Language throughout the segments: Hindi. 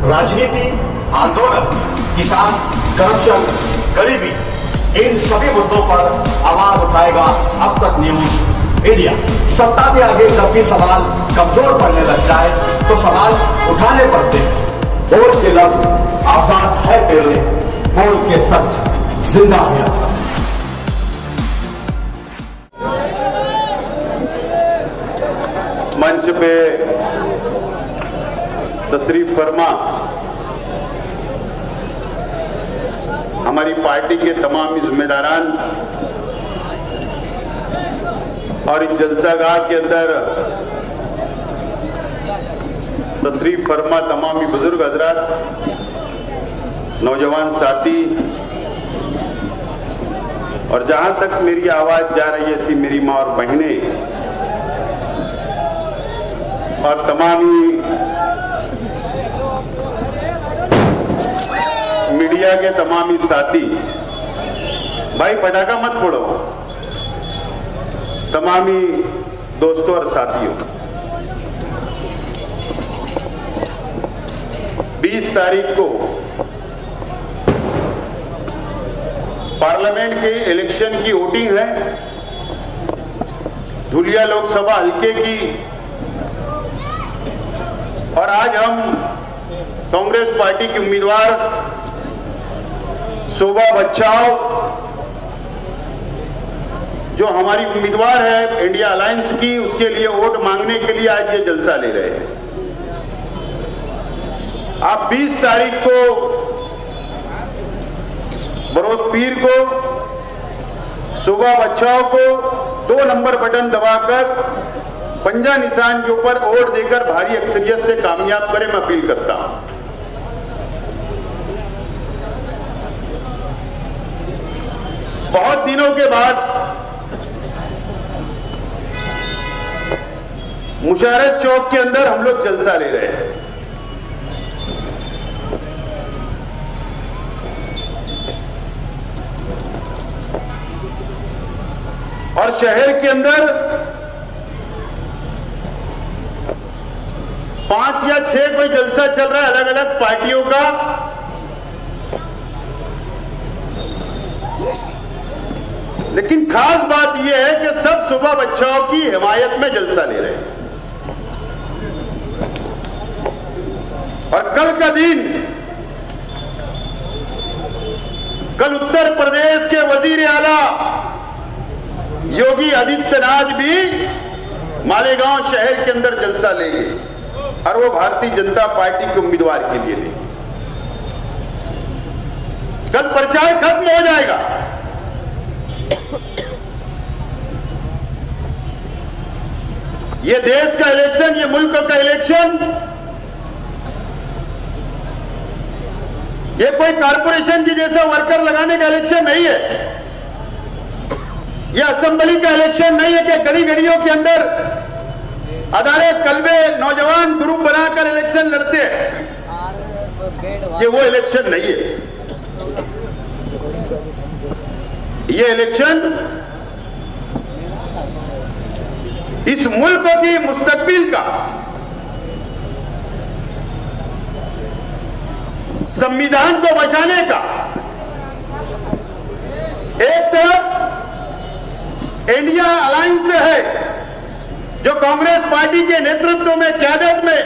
राजनीति, आंदोलन, किसान, करप्शन, गरीबी, इन सभी मुद्दों पर आवाज उठाएगा अब तक न्यूज मीडिया। सत्ता के आगे जब भी सवाल कमजोर पड़ने लग जाए तो सवाल उठाने पड़ते हैं। बोल के लफ्ज आजाद है तेरे, बोल के सच जिंदा है। मंच पे तशरीफ फरमा हमारी पार्टी के तमाम जिम्मेदारान और इस जलसागाह के अंदर तशरीफ फरमा तमामी बुजुर्ग हजरात, नौजवान साथी और जहां तक मेरी आवाज जा रही है ऐसी मेरी मां और बहनें और तमामी मीडिया के तमामी साथी, भाई पटाखा मत फोड़ो, तमामी दोस्तों और साथियों, 20 तारीख को पार्लियामेंट के इलेक्शन की वोटिंग है। धुलिया लोकसभा हल्के की, और आज हम कांग्रेस पार्टी के उम्मीदवार शोभा बच्चाओ, जो हमारी उम्मीदवार है इंडिया अलायंस की, उसके लिए वोट मांगने के लिए आज ये जलसा ले रहे हैं। आप 20 तारीख को बरोसपीर को शोभा बच्चाओ को 2 नंबर बटन दबाकर पंजा निशान के ऊपर वोट देकर भारी अक्सरियत से कामयाब करें, मैं अपील करता हूं। बहुत दिनों के बाद मुशारत चौक के अंदर हम लोग जलसा ले रहे हैं। और शहर के अंदर 5 या 6 कोई जलसा चल रहा है अलग अलग पार्टियों का। लेकिन खास बात यह है कि सब शोभा बच्चाओं की हिमायत में जलसा ले रहे हैं। और कल का दिन, कल उत्तर प्रदेश के वजीर आला योगी आदित्यनाथ भी मालेगांव शहर के अंदर जलसा लेंगे, और वो भारतीय जनता पार्टी के उम्मीदवार के लिए नहीं। कल प्रचार खत्म हो जाएगा। ये देश का इलेक्शन, ये मुल्क का इलेक्शन, ये कोई कारपोरेशन की जैसा वर्कर लगाने का इलेक्शन नहीं है। ये असेंबली का इलेक्शन नहीं है कि गली गलियों के अंदर अदारे कलबे नौजवान ग्रुप बनाकर इलेक्शन लड़ते हैं। ये वो इलेक्शन नहीं है। ये इलेक्शन इस मुल्क की मुस्तकबिल का, संविधान को बचाने का। एक तरफ इंडिया अलायंस है जो कांग्रेस पार्टी के नेतृत्व में, क्यादत में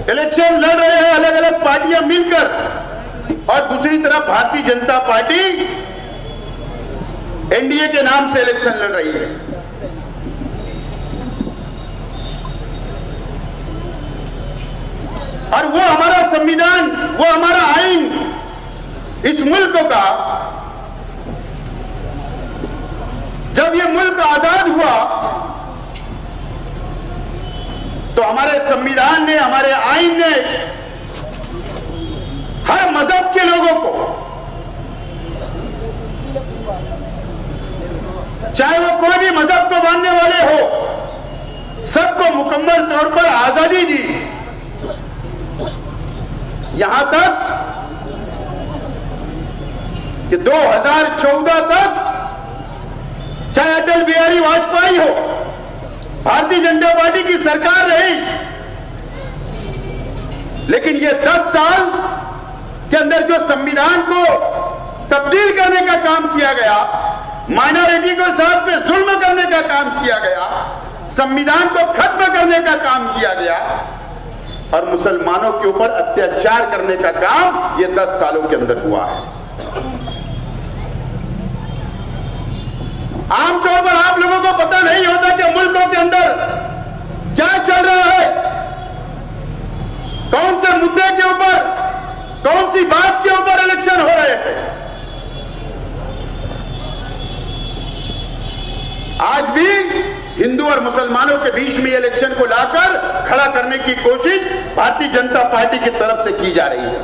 इलेक्शन लड़ रहे हैं अलग अलग पार्टियां मिलकर, और दूसरी तरफ भारतीय जनता पार्टी एनडीए के नाम से इलेक्शन लड़ रही है। और वो हमारा संविधान, वो हमारा आईन, इस मुल्क का, जब ये मुल्क आजाद हुआ तो हमारे संविधान ने, हमारे आईन ने हर मजहब के लोगों को, चाहे वो कोई भी मजहब को मानने वाले हो, सबको मुकम्मल तौर पर आजादी दी। यहां तक कि 2014 तक चाहे अटल बिहारी वाजपेयी हो, भारतीय जनता पार्टी की सरकार रही, लेकिन ये 10 साल के अंदर जो संविधान को तब्दील करने का काम किया गया, माइनॉरिटी को साथ में जुल्म करने का काम किया गया, संविधान को खत्म करने का काम किया गया और मुसलमानों के ऊपर अत्याचार करने का काम ये 10 सालों के अंदर हुआ है। आमतौर पर आप लोगों को पता नहीं होता कि मुल्कों के अंदर क्या चल रहा है, कौन से मुद्दे के ऊपर, कौन सी बात के ऊपर इलेक्शन हो रहे हैं। आज भी हिंदू और मुसलमानों के बीच में इलेक्शन को लाकर खड़ा करने की कोशिश भारतीय जनता पार्टी की तरफ से की जा रही है।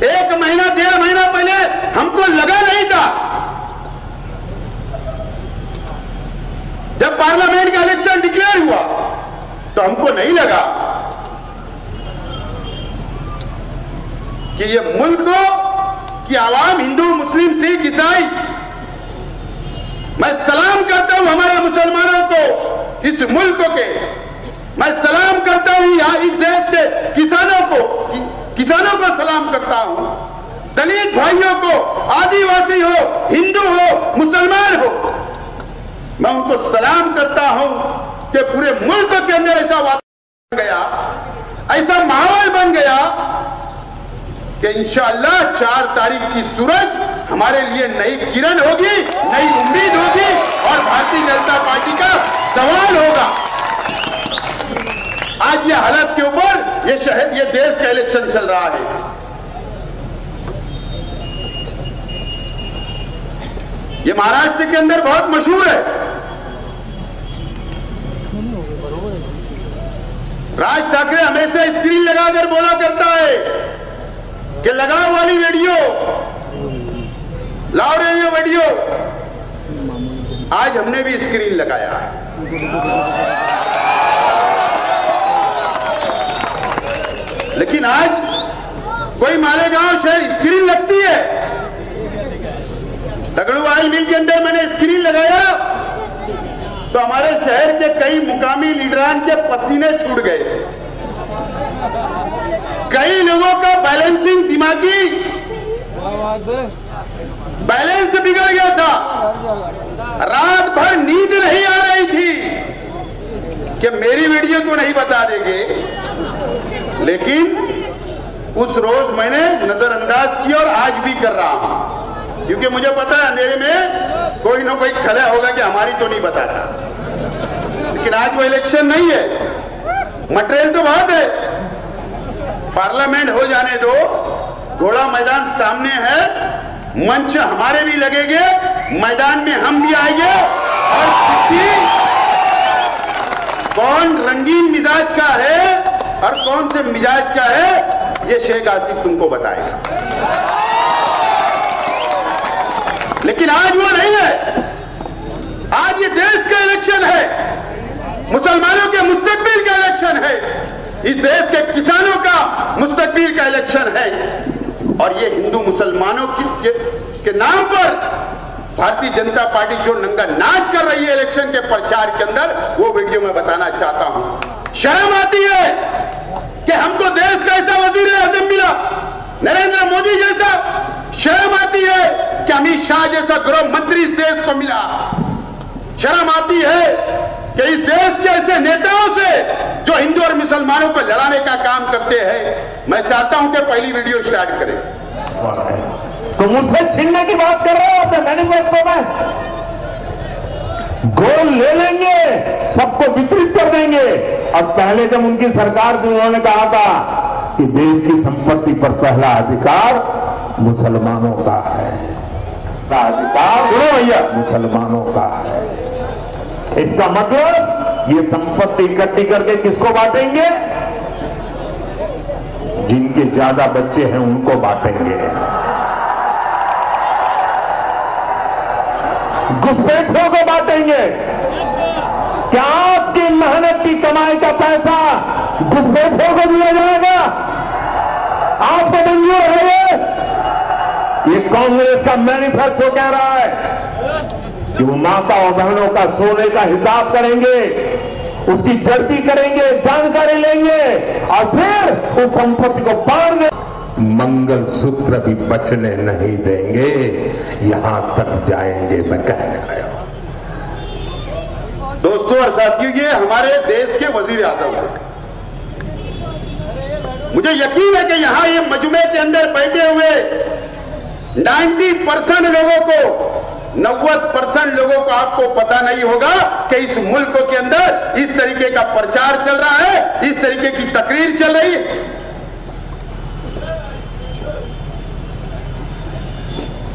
1 महीना 1.5 महीना पहले हमको लगा नहीं था, जब पार्लियामेंट का इलेक्शन डिक्लेयर हुआ तो हमको नहीं लगा कि ये मुल्क की आवाम, हिंदू मुस्लिम सिख ईसाई, मैं सलाम करता हूं हमारे मुसलमानों को, इस मुल्क के, मैं सलाम करता हूं यहां इस देश के किसानों को सलाम करता हूं, दलित भाइयों को, आदिवासी हो, हिंदू हो, मुसलमान हो, मैं उनको सलाम करता हूं कि पूरे मुल्क के अंदर ऐसा वातावरण बन गया, ऐसा माहौल बन गया कि इंशाअल्लाह 4 तारीख की सूरज हमारे लिए नई किरण होगी, नई उम्मीद होगी और भारतीय जनता पार्टी का सवाल होगा। आज ये हालत के ऊपर ये शहर, ये देश का इलेक्शन चल रहा है। ये महाराष्ट्र के अंदर बहुत मशहूर है। राज ठाकरे हमेशा स्क्रीन लगाकर बोला करता है कि लगाओ वाली वीडियो, लाओ रही वीडियो। आज हमने भी स्क्रीन लगाया है। लेकिन आज कोई मालेगांव शहर स्क्रीन लगती है, दगड़ू ऑयल मिल के अंदर मैंने स्क्रीन लगाया तो हमारे शहर के कई मुकामी लीडरान के पसीने छूट गए। कई लोगों का बैलेंसिंग, दिमागी बैलेंस बिगड़ गया था, रात भर नींद नहीं आ रही थी कि मेरी वीडियो तो नहीं बता देंगे। लेकिन उस रोज मैंने नजरअंदाज किया और आज भी कर रहा हूं, क्योंकि मुझे पता है अंधेरे में कोई ना कोई खड़ा होगा कि हमारी तो नहीं बताता। लेकिन आज वो इलेक्शन नहीं है, मटेरियल तो बहुत है, पार्लियामेंट हो जाने दो, घोड़ा मैदान सामने है, मंच हमारे भी लगेंगे, मैदान में हम भी आएंगे और कौन रंगीन मिजाज का है और कौन से मिजाज का है ये शेख आसिफ तुमको बताएगा। लेकिन आज वो नहीं है। आज ये देश का इलेक्शन है, मुसलमानों के मुस्तकबिल का इलेक्शन है, इस देश के किसानों का मुस्तकबिल का इलेक्शन है। और ये हिंदू मुसलमानों के नाम पर भारतीय जनता पार्टी जो नंगा नाच कर रही है इलेक्शन के प्रचार के अंदर, वो वीडियो में बताना चाहता हूं। शर्म आती है कि हमको देश का ऐसा वजीर आजम मिला, नरेंद्र मोदी जैसा। शर्म आती है कि अमित शाह जैसा गृह मंत्री इस देश को मिला। शर्म आती है कि इस देश के ऐसे नेताओं से जो हिंदू और मुसलमानों को लड़ाने का काम करते हैं। मैं चाहता हूं कि पहली वीडियो स्टार्ट करें। तो मुझसे छीनने की बात कर रहे हो तो मैनिफेस्टो में गोल ले लेंगे, सबको वितरित कर देंगे। और पहले जब उनकी सरकार थी उन्होंने कहा था कि देश की संपत्ति पर पहला अधिकार मुसलमानों का है, अधिकार भैया मुसलमानों का है। इसका मतलब ये संपत्ति इकट्ठी करके किसको बांटेंगे? जिनके ज्यादा बच्चे हैं उनको बांटेंगे, घुसपैठियों को बांटेंगे। क्या आपकी मेहनत की कमाई का पैसा घुसपैठियों को दिया जाएगा? आपको मंजूर है? ये कांग्रेस का मैनिफेस्टो कह रहा है कि वो माता और बहनों का सोने का हिसाब करेंगे उसकी जड़ती करेंगे, जानकारी लेंगे और फिर उस संपत्ति को बांट देंगे। मंगल सूत्र भी बचने नहीं देंगे, यहां तक जाएंगे मैं कहने आया। दोस्तों और साथियों, ये हमारे देश के वजीर आजम हैं। मुझे यकीन है कि यहां ये मजमे के अंदर बैठे हुए 90% लोगों को, 90% लोगों को आपको पता नहीं होगा कि इस मुल्क के अंदर इस तरीके का प्रचार चल रहा है, इस तरीके की तकरीर चल रही है।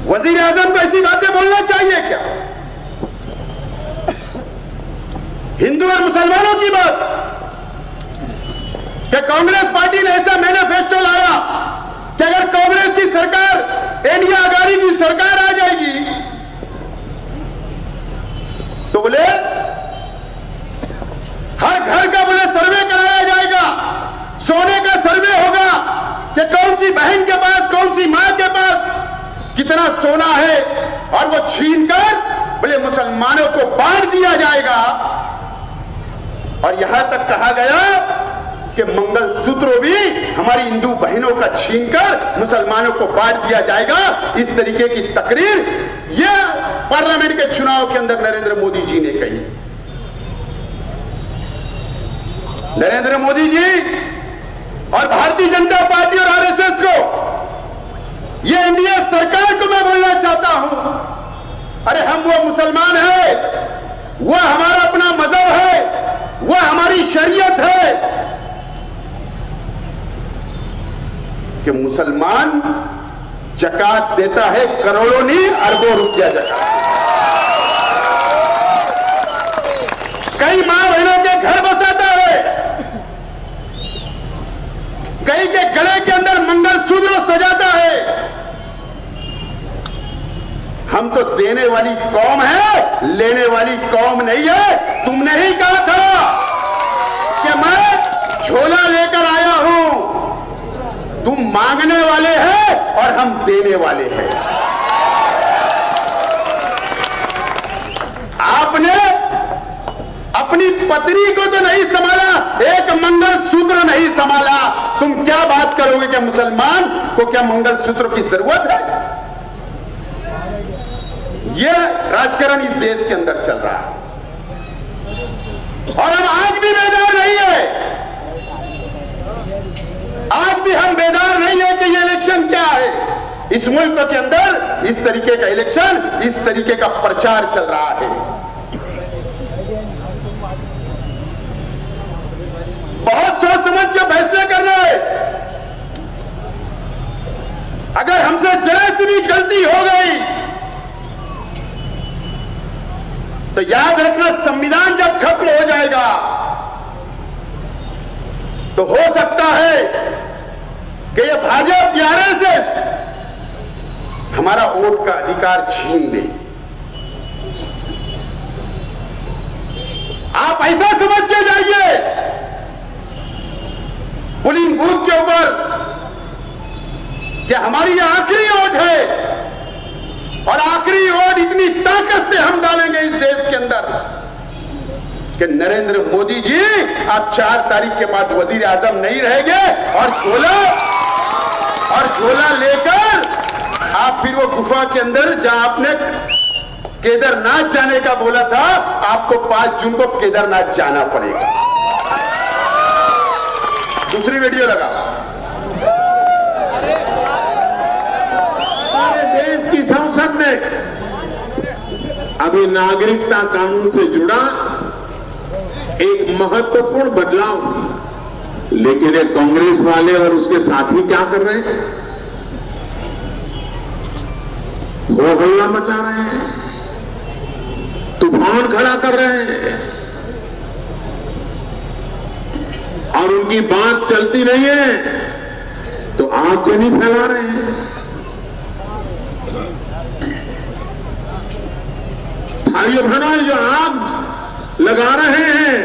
वजीर आजम को ऐसी बातें बोलना चाहिए क्या? हिंदू और मुसलमानों की बात कि कांग्रेस पार्टी ने ऐसा मैनिफेस्टो लाया कि अगर कांग्रेस की सरकार, इंडिया आघाड़ी की सरकार आ जाएगी तो बोले हर घर का बोले सर्वे कराया जाएगा, सोने का सर्वे होगा कि कौन सी बहन के पास, कौन सी मां के पास कितना सोना है, और वो छीनकर बोले मुसलमानों को बांट दिया जाएगा। और यहां तक कहा गया कि मंगलसूत्र भी हमारी हिंदू बहनों का छीनकर मुसलमानों को बांट दिया जाएगा। इस तरीके की तकरीर यह पार्लियामेंट के चुनाव के अंदर नरेंद्र मोदी जी ने कही। नरेंद्र मोदी जी और भारतीय जनता पार्टी और आरएसएस को, ये एनडीए सरकार को मैं बोलना चाहता हूं, अरे हम वो मुसलमान है, वो हमारा अपना मजहब है, वो हमारी शरीयत है कि मुसलमान जकात देता है, करोड़ों नहीं अरबों रुपया जकात। कई मां बहनों के घर बसाता है, कई के गले के अंदर मंगलसूत्र सजाता है। हम तो देने वाली कौम है, लेने वाली कौम नहीं है। तुमने ही कहा था कि मैं झोला लेकर आया हूं, तुम मांगने वाले हैं और हम देने वाले हैं। आपने अपनी पत्नी को तो नहीं संभाला, एक मंगलसूत्र नहीं संभाला, तुम क्या बात करोगे कि मुसलमान को क्या मंगलसूत्र की जरूरत है? यह राजकारण इस देश के अंदर चल रहा है और हम आज भी बेदार नहीं है। आज भी हम बेदार नहीं है कि ये इलेक्शन क्या है। इस मुल्क के अंदर इस तरीके का इलेक्शन, इस तरीके का प्रचार चल रहा है। बहुत सोच समझ के फैसले करना है। अगर हमसे जरा सी भी गलती हो गई तो याद रखना, संविधान जब खत्म हो जाएगा तो हो सकता है कि ये भाजपा की आरएसएस हमारा वोट का अधिकार छीन ले। आप ऐसा समझ के जाइए पोलिंग बूथ के ऊपर कि हमारी ये आखिरी वोट है और आखिरी वोट इतनी ताकत से हम डालेंगे इस देश के अंदर कि नरेंद्र मोदी जी आप 4 तारीख के बाद वजीर आजम नहीं रहेंगे और झोला लेकर आप फिर वो गुफा के अंदर जहां आपने केदारनाथ जाने का बोला था, आपको 5 जून को केदारनाथ जाना पड़ेगा। दूसरी वीडियो लगा। हमारे देश की संसद में अभी नागरिकता कानून से जुड़ा एक महत्वपूर्ण बदलाव, लेकिन ये कांग्रेस वाले और उसके साथी क्या कर रहे हैं? हो हल्ला मचा रहे हैं, तूफान खड़ा कर रहे हैं और उनकी बात चलती नहीं है तो आगजनी फैला रहे हैं। भाइयों बहनों, जो आग लगा रहे हैं,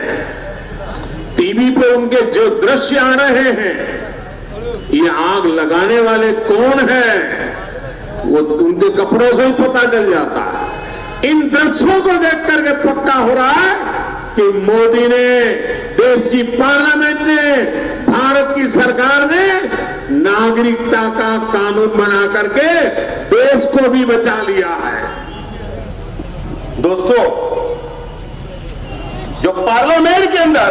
टीवी पे उनके जो दृश्य आ रहे हैं, ये आग लगाने वाले कौन हैं वो उनके कपड़ों से ही पता चल जाता है। इन दृश्यों को देख करके पक्का हो रहा है कि मोदी ने, देश की पार्लियामेंट ने, भारत की सरकार ने नागरिकता का कानून बना करके देश को भी बचा लिया है। दोस्तों, जो पार्लियामेंट के अंदर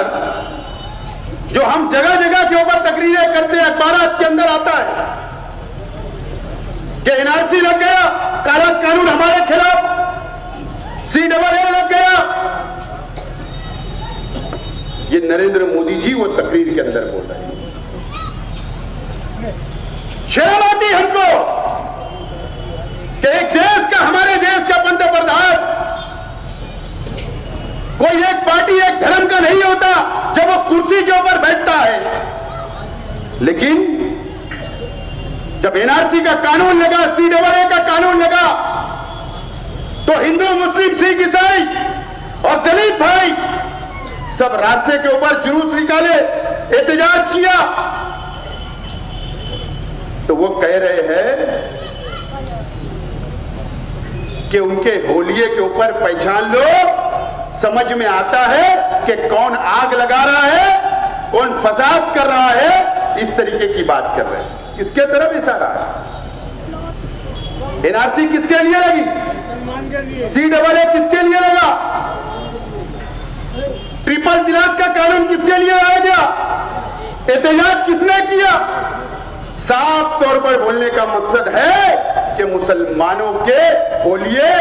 जो हम जगह जगह के ऊपर तकरीरें करते हैं, अखबार के अंदर आता है कि एनआरसी लग गया, काला कानून हमारे खिलाफ, CAA लग गया। ये नरेंद्र मोदी जी वो तकरीर के अंदर बोल रहे हैं। शर्म आती हमको कि एक देश का, हमारे देश का पंतप्रधान कोई एक पार्टी, एक धर्म का नहीं होता जब वो कुर्सी के ऊपर बैठता है, लेकिन जब एनआरसी का कानून लगा, CAA का कानून लगा, तो हिंदू, मुस्लिम, सिख, ईसाई और दलित भाई सब रास्ते के ऊपर जुलूस निकाले, एहतजाज किया। तो वो कह रहे हैं कि उनके होलिये के ऊपर पहचान लो, समझ में आता है कि कौन आग लगा रहा है, कौन फसाद कर रहा है। इस तरीके की बात कर रहे हैं। किसके तरफ इशारा है? एनआरसी किसके लिए लगी? CAA किसके लिए लगा? ट्रिपल तलाक का कानून किसके लिए लाया गया? एहतजाज किसने किया? साफ तौर पर बोलने का मकसद है कि मुसलमानों के होलिये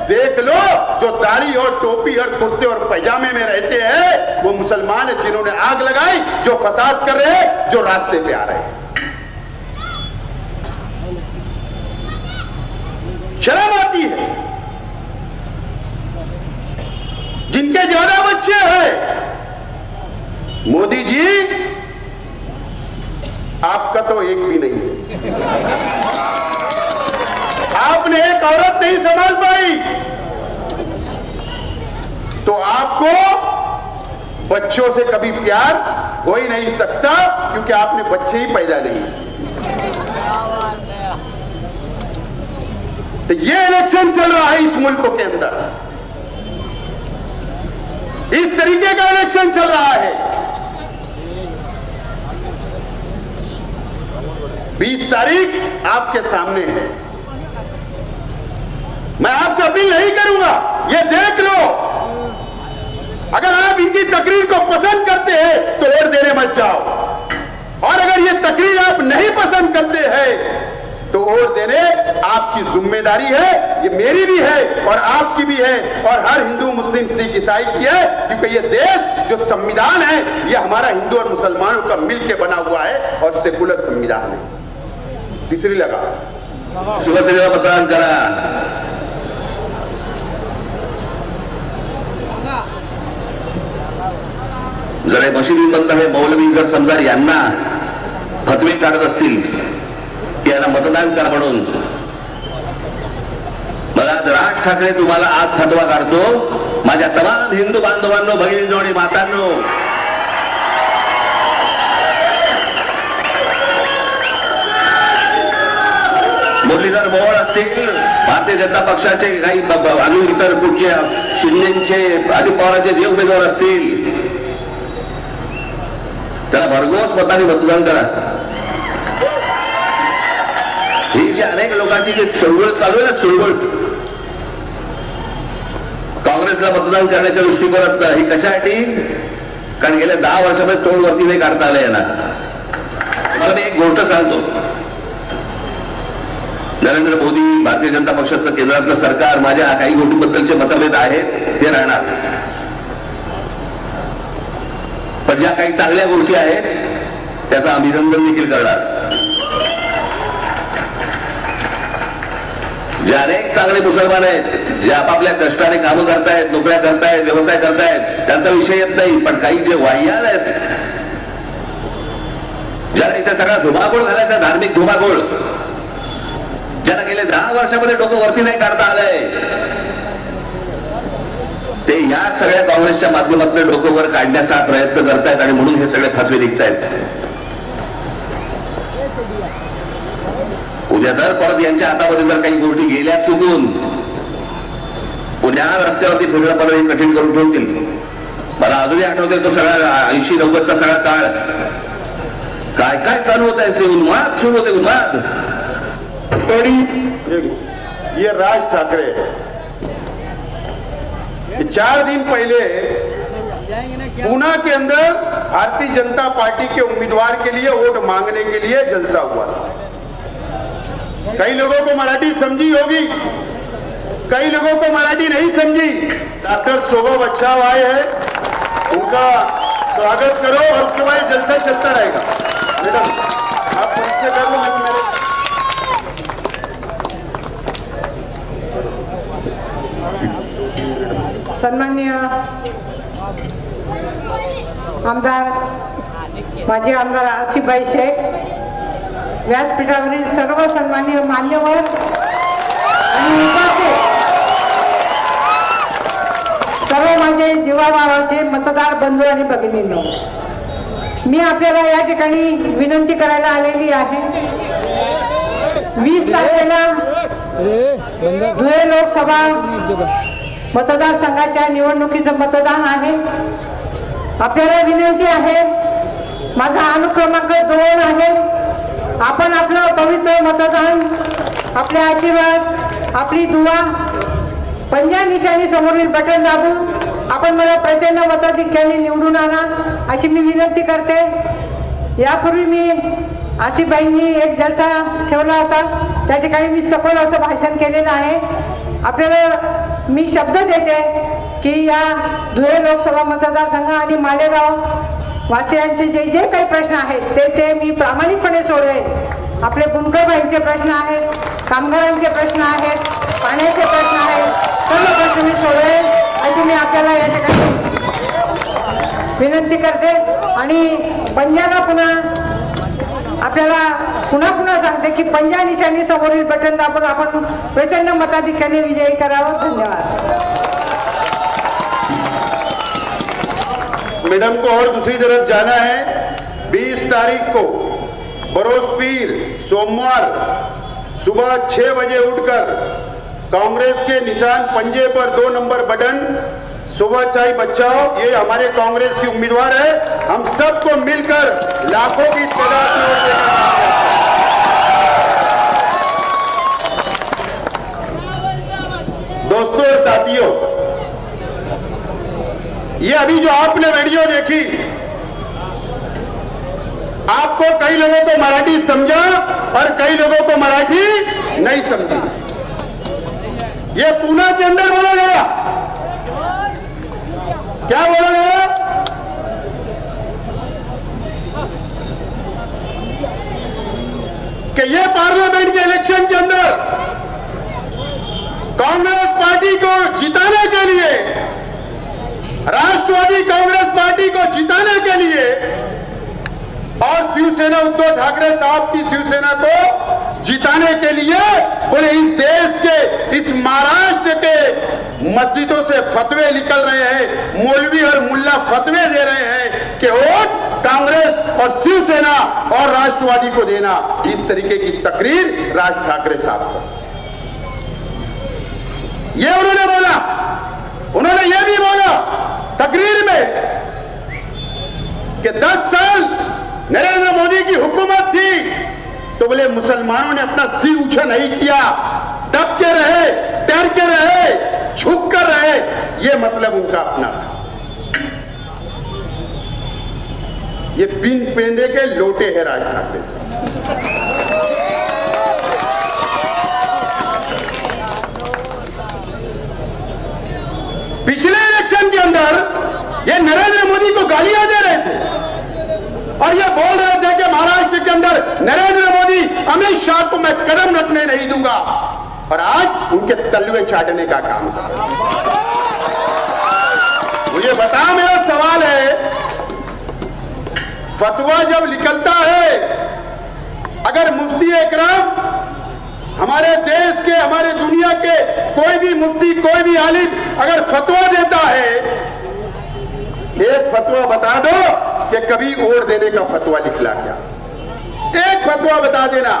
देख लो, जो दाढ़ी और टोपी और कुर्ते और पैजामे में रहते हैं वो मुसलमान है, जिन्होंने आग लगाई, जो फसाद कर रहे हैं, जो रास्ते पे आ रहे हैं। शर्म आती है। जिनके ज्यादा बच्चे हैं, मोदी जी आपका तो एक भी नहीं है। आपने एक औरत नहीं संभाल पाई, तो आपको बच्चों से कभी प्यार हो ही नहीं सकता, क्योंकि आपने बच्चे ही पैदा नहीं। तो ये इलेक्शन चल रहा है इस मुल्क के अंदर, इस तरीके का इलेक्शन चल रहा है। 20 तारीख आपके सामने है। मैं आपसे अपील नहीं करूंगा, ये देख लो, अगर आप इनकी तकरीर को पसंद करते हैं तो वोट देने मत जाओ, और अगर ये तकरीर आप नहीं पसंद करते हैं तो वोट देने आपकी जिम्मेदारी है, ये मेरी भी है और आपकी भी है और हर हिंदू, मुस्लिम, सिख, ईसाई की है, क्योंकि ये देश जो संविधान है ये हमारा हिंदू और मुसलमानों का मिलकर बना हुआ है और सेकुलर संविधान है। तीसरी लगा शिवसेनेला मतदान करा। जरा मशिदीबंद हे मौलवी जर समजा यांना फतवे काढत असतील की यांना मतदान करा म्हणून, मला राज ठाकरे तुम्हाला आज फतवा काढतो, माझ्या तमाम हिंदू बांधवांनो, भगिनींनो आणि मातांनो, मुरलीधर मोहोळ असतील, भारतीय जनता पक्षाचे काही अजून इतर कुठचे शिंदेचे, अजित पवारांचे जे उमेदवार असतील त्याला भरघोस मताने मतदान करा। ही जी अनेक लोकांची जी चळवळ चालू आहे ना, चळवळ काँग्रेसला मतदान करण्याच्या दृष्टिकोनात, ही कशासाठी? कारण गेल्या 10 वर्षामध्ये तोंड वरती नाही काढता आलं यांना। मला मी एक गोष्ट सांगतो, नरेंद्र मोदी, भारतीय जनता पक्षाचं केंद्रातलं सरकार, माझ्या काही गोष्टींबद्दलचे मतभेद आहेत ते राहणार, पण ज्या काही चांगल्या गोष्टी आहेत त्याचं अभिनंदन देखील करणार। जे अनेक चांगले मुसलमान आहेत, जे आपापल्या कष्टाने कामं करतायत, नोकऱ्या करतायत, व्यवसाय करतायत, त्यांचा विषय येत नाही, पण काही जे वाह्यात आहेत, ज्याला इथे सगळा धुमाकूळ घालायचा, धार्मिक धुमाकूळ, ज्यांना गेले 10 वर्षामध्ये डोकं वरती नाही काढता आलंय, ते या सगळ्या काँग्रेसच्या माध्यमातून डोकं वर काढण्याचा प्रयत्न करतायत आणि म्हणून हे सगळे फतवे निघतायत। उद्या जर परत यांच्या हातामध्ये जर काही गोष्टी गेल्या चुकून, पुन्हा रस्त्यावरती फिरणं परत कठीण करून ठेवतील। मला अजूनही आठवतोय तो सगळा 80-90चा सगळा काळ. काय काय चालू होता, यांचे उन्माद सुरू होते, उन्माद. ये राज ठाकरे 4 दिन पहले पूना के अंदर भारतीय जनता पार्टी के उम्मीदवार के लिए वोट मांगने के लिए जलसा हुआ था. कई लोगों को मराठी समझी होगी, कई लोगों को मराठी नहीं समझी. डॉक्टर शोभा बच्चाव आए हैं, उनका स्वागत करो और उसके बाद जलसा चलता रहेगा. मैडम आप परिचय कर लो. सन्माननीय आमदार, माजी आमदार आसिफभाई शेख, व्यासपीठावरील सर्व सन्माननीय मान्यवर आणि उपस्थित सर्व माझे जीवाभावाचे मतदार बंधू आणि भगिनींनो, मी आपल्याला या ठिकाणी विनंती करायला आलेली आहे. 20 तारखेला धुळे लोकसभा मतदारसंघाच्या निवडणुकीचं मतदान आहे. आपल्याला विनंती आहे, माझा अनुक्रमांक 2 आहे. आपण आपलं पवित्र मतदान, आपले आशीर्वाद, आपली दुआ, पंजा निशाणी समोरील बटन दाबून आपण मला प्रचंड मताधिक्याने निवडून आणा अशी मी विनंती करते. यापूर्वी मी आसिफभाईंनी एक जलसा ठेवला होता, त्या ठिकाणी मी सखोल असं भाषण केलेलं आहे. आपल्याला मी शब्द देते की या धुळे लोकसभा मतदारसंघ आणि मालेगाव वासियांचे जे जे काही प्रश्न आहेत ते मी प्रामाणिकपणे सोडवेन. आपले बुनकरबाईंचे प्रश्न आहेत, कामगारांचे प्रश्न आहेत, पाण्याचे प्रश्न आहेत, सर्व प्रश्न मी सोडवेन अशी मी आपल्याला या ठिकाणी विनंती करते. आणि पंजाला पुन्हा आपल्याला पुन्हा सांगते की पंजा निशाणी समोरील बटन दाबून आपण प्रचंड मताधिक्याने विजयी करावं. धन्यवाद. मैडम को और दूसरी तरफ जाना है. 20 तारीख को बरोज पीर सोमवार सुबह 6 बजे उठकर कांग्रेस के निशान पंजे पर 2 नंबर बटन सुबह चाय बचाओ, ये हमारे कांग्रेस की उम्मीदवार है. हम सबको मिलकर लाखों की तादाद में दोस्तों और साथियों, ये अभी जो आपने वीडियो देखी, आपको कई लोगों को मराठी समझा और कई लोगों को मराठी नहीं समझी. ये पूना के अंदर बोला गया. क्या बोला गया? कि ये पार्लियामेंट के इलेक्शन के अंदर कांग्रेस पार्टी को जिताने के लिए, राष्ट्रवादी कांग्रेस पार्टी को जिताने के लिए और शिवसेना उद्धव ठाकरे साहब की शिवसेना को जिताने के लिए बोले इस देश के, इस महाराष्ट्र के मस्जिदों से फतवे निकल रहे हैं, मौलवी और मुल्ला फतवे दे रहे हैं कि वोट कांग्रेस और शिवसेना और राष्ट्रवादी को देना. इस तरीके की तकरीर राज ठाकरे साहब को ये उन्होंने बोला. उन्होंने ये भी बोला तकरीर में कि 10 साल नरेंद्र मोदी की हुकूमत थी तो बोले मुसलमानों ने अपना सिर ऊंचा नहीं किया, दब के रहे, डर के रहे, झुक कर रहे. ये मतलब उनका अपना था. ये बिन पेंदे के लोटे हैं राज ठाकरे साहब. पिछले इलेक्शन के अंदर ये नरेंद्र मोदी को गालियां दे रहे थे और ये बोल रहे थे कि महाराष्ट्र के अंदर नरेंद्र मोदी, अमित शाह को मैं कदम रखने नहीं दूंगा. और आज उनके तलवे चाटने का काम कर रहे हैं. मुझे बता, मेरा सवाल है, फतवा जब निकलता है, अगर मुफ्ती इकराम हमारे देश के, हमारे दुनिया के कोई भी मुफ्ती, कोई भी आलिम अगर फतवा देता है, एक फतवा बता दो कि कभी वोट देने का फतवा निकला क्या? एक फतवा बता देना.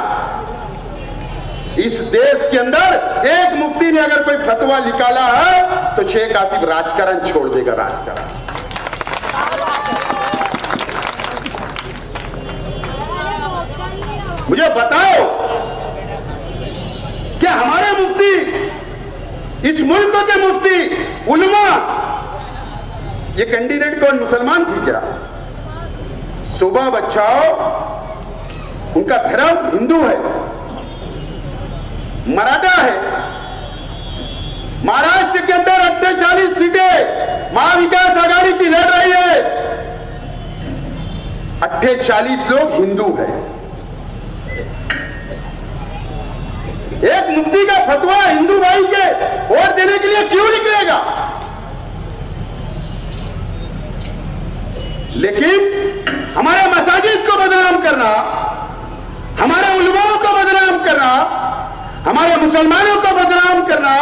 इस देश के अंदर एक मुफ्ती ने अगर कोई फतवा निकाला है तो शेख आसिफ राजकारण छोड़ देगा. राजकारण मुझे बताओ कि हमारे मुफ्ती, इस मुल्क के मुफ्ती, उलमा, ये कैंडिडेट कौन मुसलमान थी क्या? सुबह बच्चाओ, उनका धर्म हिंदू है, मराठा है। महाराष्ट्र के अंदर 48 सीटें महाविकास आघाड़ी की लड़ रही है, 48 लोग हिंदू हैं। एक मुफ्ती का फतवा हिंदू भाई के वोट देने के लिए क्यों निकलेगा? लेकिन हमारे मसाजिद को बदनाम करना, हमारे उलमाओं को बदनाम करना, हमारे मुसलमानों को बदनाम करना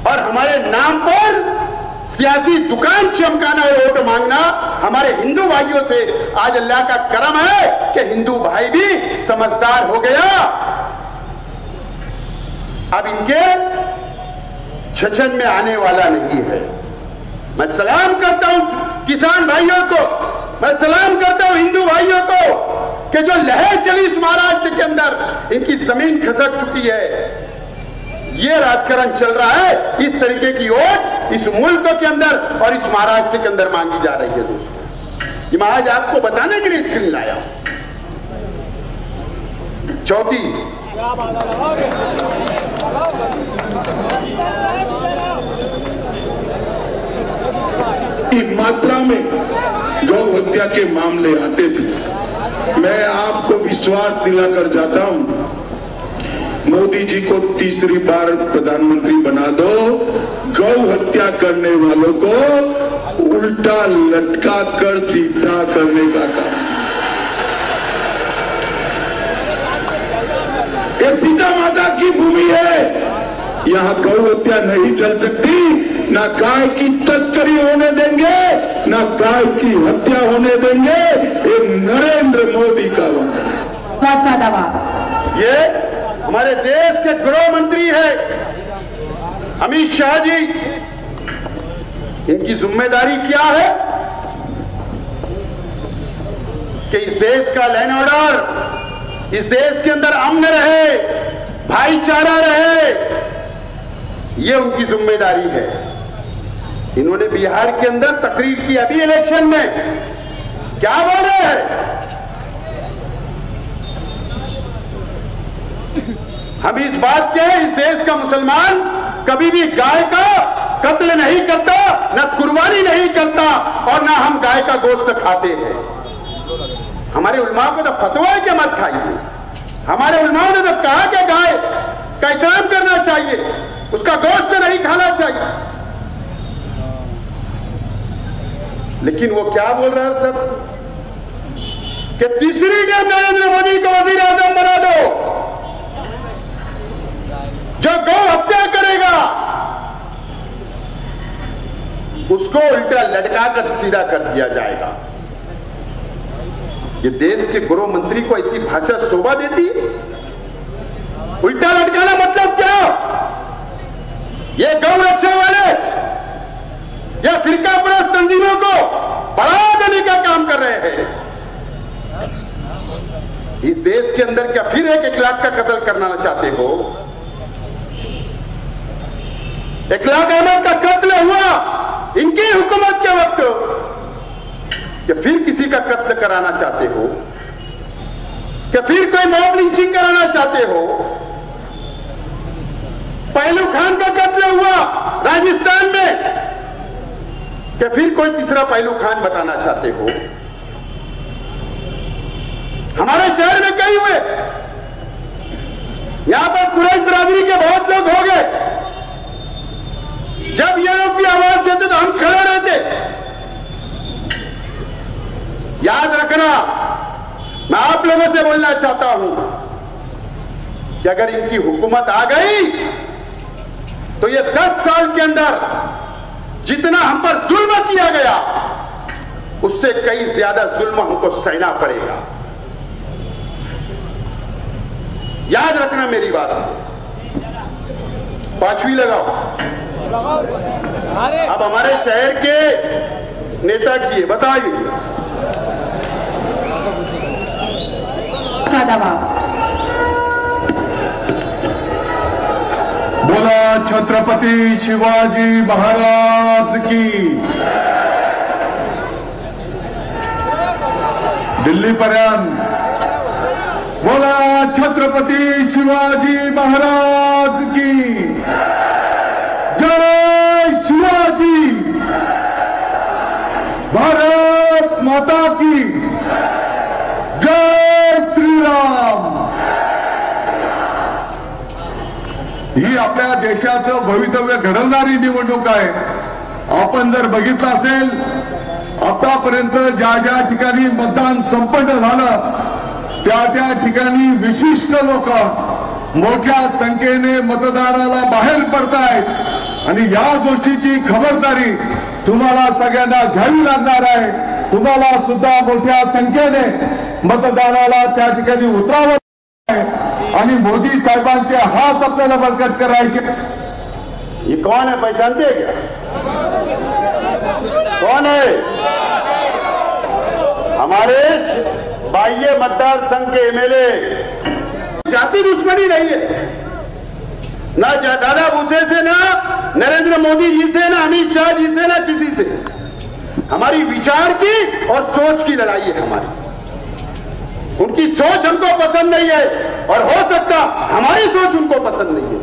और हमारे नाम पर सियासी दुकान चमकाना और वोट मांगना, हमारे हिंदू भाइयों से आज अल्लाह का करम है कि हिंदू भाई भी समझदार हो गया। अब इनके छचन में आने वाला नहीं है। मैं सलाम करता हूं किसान भाइयों को, मैं सलाम करता हूं हिंदू भाइयों को कि जो लहर चली इस महाराष्ट्र के अंदर, इनकी जमीन खसक चुकी है। ये राजकारण चल रहा है, इस तरीके की वोट इस मुल्क के अंदर और इस महाराष्ट्र के अंदर मांगी जा रही है। दोस्तों, ये मैं आज आपको बताने के लिए स्क्रीन लाया हूं। चौथी, की मात्रा में गौ हत्या के मामले आते थे। मैं आपको विश्वास दिलाकर जाता हूं, मोदी जी को तीसरी बार प्रधानमंत्री बना दो, गौ हत्या करने वालों को उल्टा लटका कर सीधा करने का काम। ये सीता माता की भूमि है, यहाँ गौ हत्या नहीं चल सकती। ना गाय की तस्करी होने देंगे, ना गाय की हत्या होने देंगे। ये नरेंद्र मोदी का वादा। ये हमारे देश के गृह मंत्री है अमित शाह जी। इनकी जिम्मेदारी क्या है कि इस देश का लॉ एंड ऑर्डर, इस देश के अंदर अमन रहे, भाईचारा रहे, ये उनकी जिम्मेदारी है। इन्होंने बिहार के अंदर तकरीर की अभी इलेक्शन में, क्या बोल रहे हैं? हम इस बात के, इस देश का मुसलमान कभी भी गाय का कत्ल नहीं करता, न कुर्बानी नहीं करता और न हम गाय का गोश्त खाते हैं। हमारे उलमाओं को तो फतवा है कि मत खाइए। हमारे उलमाओं ने तो कहा कि गाय का इकराम करना चाहिए, उसका गोश्त नहीं खाना चाहिए। लेकिन वो क्या बोल रहा है सब कि तीसरी टाइम नरेंद्र मोदी को वजीर आजम बना दो, जो गौ हत्या करेगा उसको उल्टा लटका कर सीधा कर दिया जाएगा। ये देश के गृह मंत्री को ऐसी भाषा शोभा देती? उल्टा लटकाना मतलब क्या? ये गौ रक्षा वाले या फिरका परस्त तंजीमों को बढ़ावा देने का काम कर रहे हैं। इस देश के अंदर क्या फिर 1 लाख का कत्ल करना चाहते हो? 1 लाख अहमद का कत्ल हुआ इनकी हुकूमत के वक्त, क्या फिर किसी का कत्ल कराना चाहते हो? क्या फिर कोई मॉब लिंचिंग कराना चाहते हो? पहलू खान का कत्ल हुआ राजस्थान में, क्या फिर कोई तीसरा पहलू खान बताना चाहते हो? हमारे शहर में कई हुए, यहां पर कुरैश बिरादरी के बहुत लोग हो गए। जब ये लोग भी आवाज देते तो हम खड़े रहते। याद रखना, मैं आप लोगों से बोलना चाहता हूं कि अगर इनकी हुकूमत आ गई तो ये 10 साल के अंदर जितना हम पर जुल्म किया गया उससे कई ज्यादा जुल्म हमको सहना पड़ेगा। याद रखना मेरी बात। 5वीं लगाओ। अब हमारे शहर के नेता की है, बताइए। करावा. बोला छत्रपती शिवाजी महाराज की. दिल्लीपर्यंत बोला छत्रपती शिवाजी महाराज की. जय शिवाजी. भारत माता की जय श्रीराम. ही आपल्या देशाचं भवितव्य घडवणारी निवडणूक आहे. आपण जर बघितलं असेल आतापर्यंत ज्या ज्या ठिकाणी मतदान संपन्न झालं त्या त्या ठिकाणी विशिष्ट लोक मोठ्या संख्येने मतदानाला बाहेर पडतायत आणि या गोष्टीची खबरदारी तुम्हाला सगळ्यांना घ्यावी लागणार आहे. तुम्हाला सुद्धा मोठ्या संख्येने मतदानाला त्या ठिकाणी उतरावं आहे आणि मोदी साहेबांचे हात आपल्याला बळकट करायचे. ये कौन है, पहचानते हैं क्या? कौन है? हमारे बाह्य मतदार संघ के एमएलए. जाति दुश्मनी नहीं है ना दादा भूसे से, ना नरेंद्र मोदी जी से, ना अमित शाह जी से, ना किसी से. हमारी विचार की और सोच की लड़ाई है हमारी. उनकी सोच हमको पसंद नहीं है और हो सकता हमारी सोच उनको पसंद नहीं है.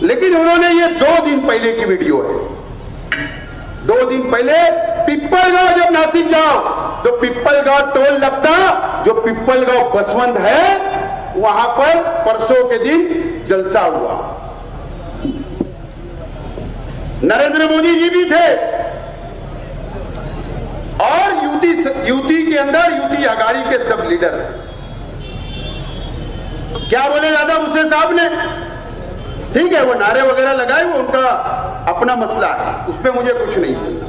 लेकिन उन्होंने ये 2 दिन पहले की वीडियो है. 2 दिन पहले पिप्पलगांव जब नासिक जाओ तो पिप्पलगांव टोल लगता, जो पिप्पलगांव बसवंत है वहां पर परसों के दिन जलसा हुआ. नरेंद्र मोदी जी भी थे और यूटी के अंदर यूटी आघाड़ी के सब लीडर. क्या बोले दादा भूसे साहब ने? ठीक है, वो नारे वगैरह लगाए, वो उनका अपना मसला है, उस पर मुझे कुछ नहीं बोलना.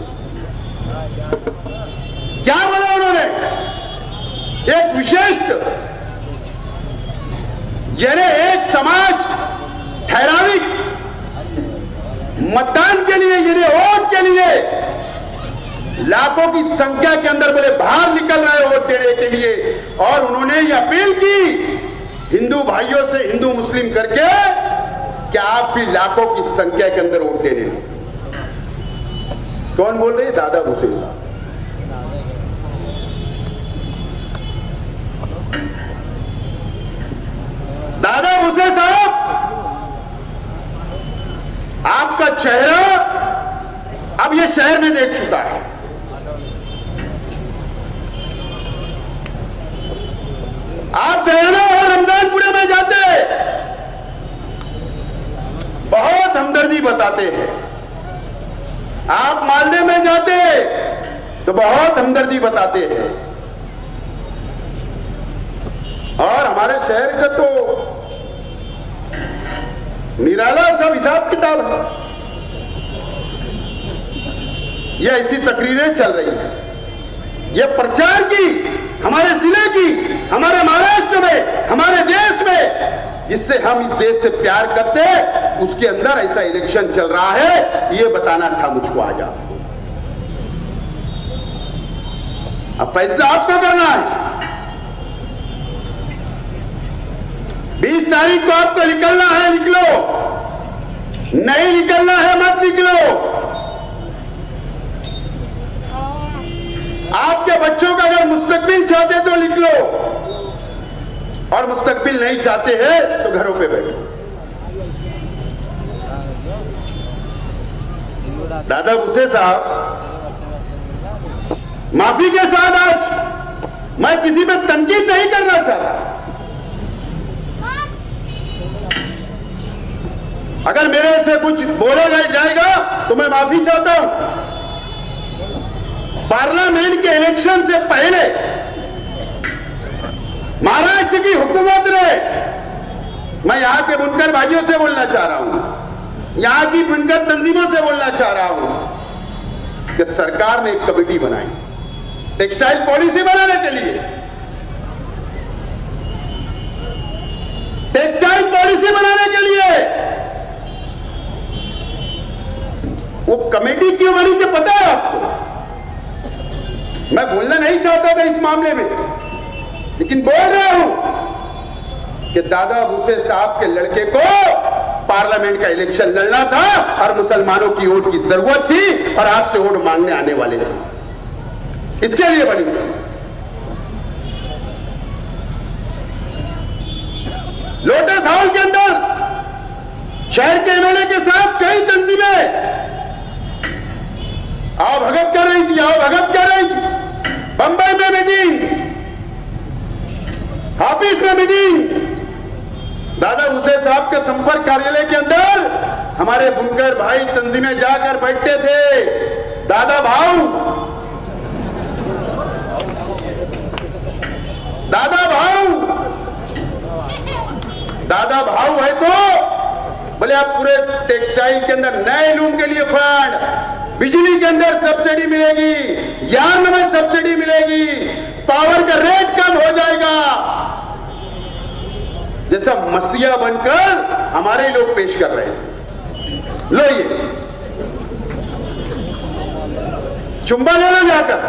क्या बोला उन्होंने? एक विशिष्ट यानी एक समाज ठहराविक मतदान के लिए यानी वोट के लिए लाखों की संख्या के अंदर बोले बाहर निकल रहे वोट देने के लिए. और उन्होंने ये अपील की हिंदू भाइयों से, हिंदू मुस्लिम करके, कि आप भी लाखों की संख्या के अंदर वोट देने. कौन बोल रहे हैं? दादा भूसे साहब. दादा भूसे साहब, आपका चेहरा अब ये शहर में देख चुका है. आप गयाना और रमजानपुरे में जाते बहुत हमदर्दी बताते हैं. आप मालदे में जाते तो बहुत हमदर्दी बताते हैं. और हमारे शहर का तो निराला सब हिसाब किताब है. ये ऐसी तकरीरें चल रही हैं, ये प्रचार की हमारे जिले की, हमारे महाराष्ट्र में, हमारे देश में, जिससे हम इस देश से प्यार करते हैं, उसके अंदर ऐसा इलेक्शन चल रहा है, ये बताना था मुझको आज. अब फैसला आपको करना है. 20 तारीख को आपको निकलना है, निकलो. नहीं निकलना है मत निकलो. आपके बच्चों का अगर मुस्तकबिल चाहते तो निकलो और मुस्तकबिल नहीं चाहते हैं तो घरों पे बैठो. दादा भूसे साहब, माफी के साथ आज मैं किसी पे तनकीद नहीं करना चाहता. अगर मेरे से कुछ बोला जाएगा तो मैं माफी चाहता हूं. पार्लियामेंट के इलेक्शन से पहले महाराष्ट्र की हुकूमत ने, मैं यहां के बुनकर भाइयों से बोलना चाह रहा हूं, यहां की बुनकर तंजीमों से बोलना चाह रहा हूं कि सरकार ने एक कमेटी बनाई टेक्सटाइल पॉलिसी बनाने के लिए. टेक्सटाइल पॉलिसी बनाने के लिए वो कमेटी क्यों बनी थी पता है आपको? मैं बोलना नहीं चाहता था इस मामले में, लेकिन बोल रहा हूं कि दादा भूसे साहब के लड़के को पार्लियामेंट का इलेक्शन लड़ना था और मुसलमानों की वोट की जरूरत थी और आपसे वोट मांगने आने वाले थे, इसके लिए बनी थी। लोटस हाउस के अंदर शहर के एमएलए के साथ कई तंजीमें आओ भगत कर रही थी, आओ भगत कर रही थी। बंबई में मीटिंग, हाफिज में मीटिंग, दादा भूसे साहब के संपर्क कार्यालय के अंदर हमारे बुनकर भाई तंजीमें जाकर बैठते थे। दादा भाऊ, दादा भाऊ, दादा भाऊ है तो बोले आप पूरे टेक्सटाइल के अंदर नए लूम के लिए फंड, बिजली के अंदर सब्सिडी मिलेगी, यार्न में सब्सिडी मिलेगी, पावर का रेट कम हो जाएगा। जैसा मसीहा बनकर हमारे लोग पेश कर रहे हैं। लो ये चुंबा ले लो जाकर।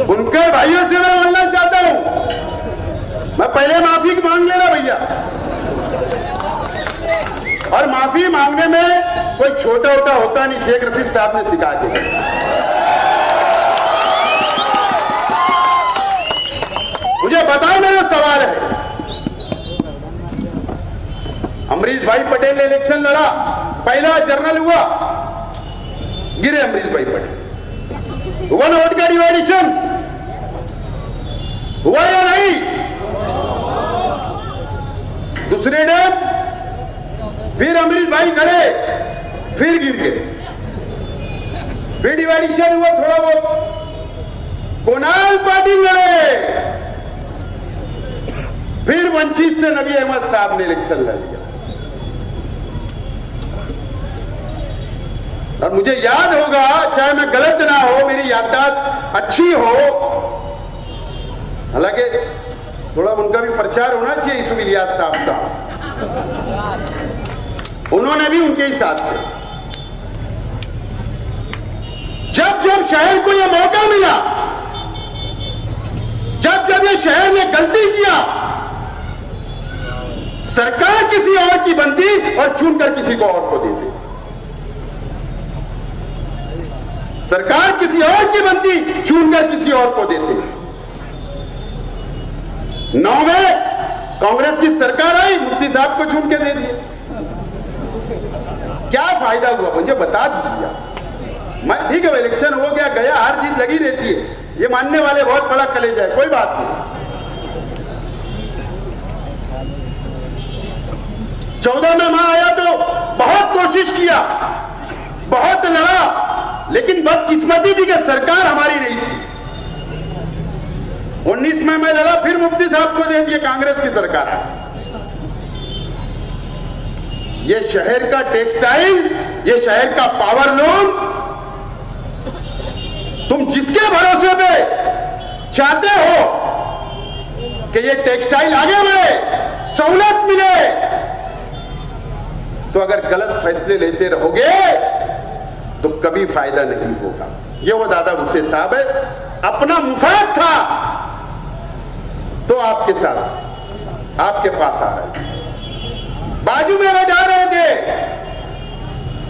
बुनकर भाइयों से मैं बोलना चाहता हूं, मैं पहले माफी मांग लेना भैया, और माफी मांगने में कोई छोटा छोटा होता नहीं, शेख रशीद साहब ने सिखा के। मुझे बताओ, मेरा सवाल है, अमरीश भाई पटेल ने इलेक्शन लड़ा, पहला जर्नल हुआ, गिरे अमरीश भाई पटेल, हुआ ना वोट का डिवाइडेशन, हुआ या नहीं? दूसरे दिन फिर अमरीश भाई खड़े, फिर गिर गए, फिर डिवाइडेशन हुआ थोड़ा बहुत, कोनाल पाटिल लड़े, फिर वंचित से नबी अहमद साहब ने इलेक्शन लड़ लिया। और मुझे याद होगा, चाहे मैं गलत ना हो, मेरी याददाश्त अच्छी हो, हालांकि थोड़ा उनका भी प्रचार होना चाहिए, यूसुफ इलियास साहब का, उन्होंने भी उनके ही साथ किया। जब जब शहर को यह मौका मिला, जब जब ये शहर ने गलती किया, सरकार किसी और की बनती और चुनकर किसी को और को देती। सरकार किसी और की बनती, चुनकर किसी और को देते। 9 में कांग्रेस की सरकार आई, मुफ्ती साहब को चुन के दे दिए। क्या फायदा हुआ मुझे बता दीजिए। मैं ठीक है, इलेक्शन हो गया गया, हर चीज लगी रहती है, ये मानने वाले बहुत बड़ा कलेजा है, कोई बात नहीं। 14 में मैं आया तो बहुत कोशिश किया, बहुत लड़ा, लेकिन बदकिस्मती थी कि सरकार हमारी नहीं थी। 19 में मैं लड़ा, फिर मुफ्ती साहब को दे दिए, कांग्रेस की सरकार है। ये शहर का टेक्सटाइल, ये शहर का पावर लूम, तुम जिसके भरोसे पे चाहते हो कि ये टेक्सटाइल आगे बढ़े, सहूलत मिले, तो अगर गलत फैसले लेते रहोगे तो कभी फायदा नहीं होगा। ये वो दादा भूसे साहब है, अपना मुफाद था तो आपके साथ, आपके पास आ रहे थे, बाजू में बैठा रहे थे,